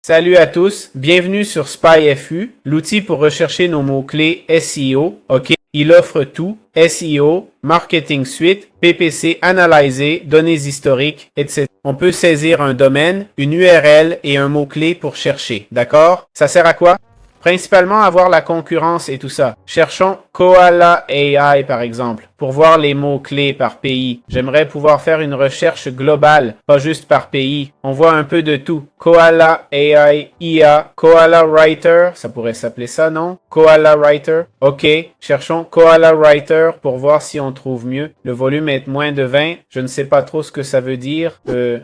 Salut à tous, bienvenue sur SpyFU, l'outil pour rechercher nos mots-clés SEO. OK, il offre tout, SEO, Marketing Suite, PPC analysé, données historiques, etc. On peut saisir un domaine, une URL et un mot-clé pour chercher, d'accord? Ça sert à quoi? Principalement à voir la concurrence et tout ça. Cherchons Koala AI par exemple, pour voir les mots-clés par pays. J'aimerais pouvoir faire une recherche globale, pas juste par pays. On voit un peu de tout. Koala AI, IA, Koala Writer, ça pourrait s'appeler ça, non? Koala Writer. OK, cherchons Koala Writer pour voir si on trouve mieux. Le volume est moins de 20. Je ne sais pas trop ce que ça veut dire.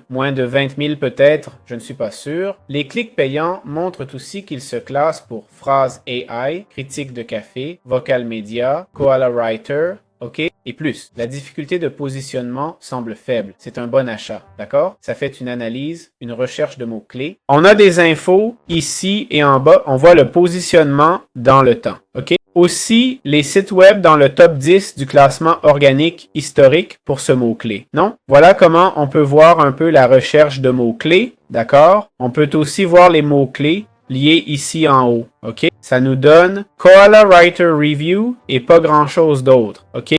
Moins de 20 000 peut-être. Je ne suis pas sûr. Les clics payants montrent aussi qu'ils se classent pour phrase AI, critique de café, vocal média, Koala Writer, OK? Et plus, la difficulté de positionnement semble faible. C'est un bon achat, d'accord? Ça fait une analyse, une recherche de mots-clés. On a des infos ici et en bas. On voit le positionnement dans le temps, OK? Aussi, les sites web dans le top 10 du classement organique historique pour ce mot-clé, non? Voilà comment on peut voir un peu la recherche de mots-clés, d'accord? On peut aussi voir les mots-clés liés ici en haut, OK? Ça nous donne Koala Writer Review et pas grand-chose d'autre, OK?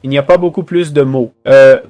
Il n'y a pas beaucoup plus de mots.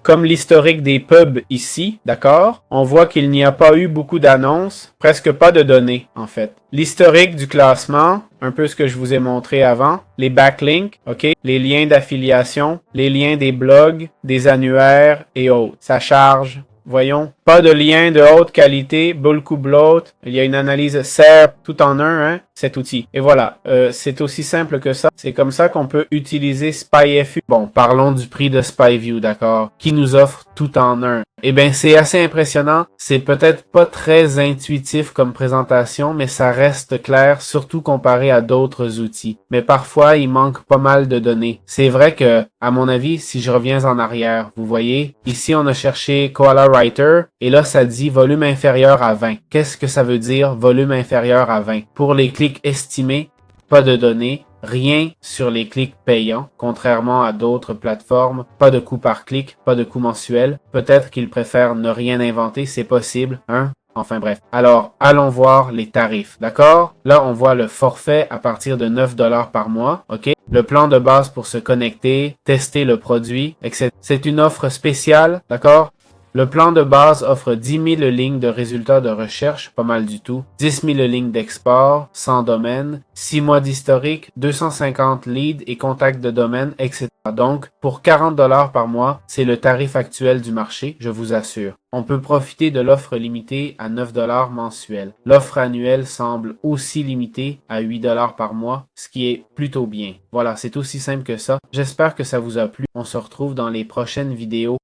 Comme l'historique des pubs ici, d'accord? On voit qu'il n'y a pas eu beaucoup d'annonces, presque pas de données, en fait. L'historique du classement, un peu ce que je vous ai montré avant. Les backlinks, OK? Les liens d'affiliation, les liens des blogs, des annuaires et autres. Ça charge. Voyons, pas de lien de haute qualité, beaucoup bloat. Il y a une analyse SERP tout en un, hein, cet outil. Et voilà, c'est aussi simple que ça. C'est comme ça qu'on peut utiliser SpyFU. Bon, parlons du prix de SpyView, d'accord, qui nous offre tout en un. Eh bien, c'est assez impressionnant. C'est peut-être pas très intuitif comme présentation, mais ça reste clair, surtout comparé à d'autres outils. Mais parfois, il manque pas mal de données. C'est vrai que, à mon avis, si je reviens en arrière, vous voyez, ici, on a cherché Koala Writer, et là, ça dit volume inférieur à 20. Qu'est-ce que ça veut dire, volume inférieur à 20? Pour les clics estimés, pas de données. Rien sur les clics payants, contrairement à d'autres plateformes. Pas de coût par clic, pas de coût mensuel. Peut-être qu'ils préfèrent ne rien inventer, c'est possible, hein? Enfin bref. Alors, allons voir les tarifs, d'accord? Là, on voit le forfait à partir de 9 $ par mois, OK? Le plan de base pour se connecter, tester le produit, etc. C'est une offre spéciale, d'accord? Le plan de base offre 10 000 lignes de résultats de recherche, pas mal du tout, 10 000 lignes d'export, 100 domaines, 6 mois d'historique, 250 leads et contacts de domaine, etc. Donc, pour 40 $ par mois, c'est le tarif actuel du marché, je vous assure. On peut profiter de l'offre limitée à 9 $ mensuel. L'offre annuelle semble aussi limitée à 8 $ par mois, ce qui est plutôt bien. Voilà, c'est aussi simple que ça. J'espère que ça vous a plu. On se retrouve dans les prochaines vidéos.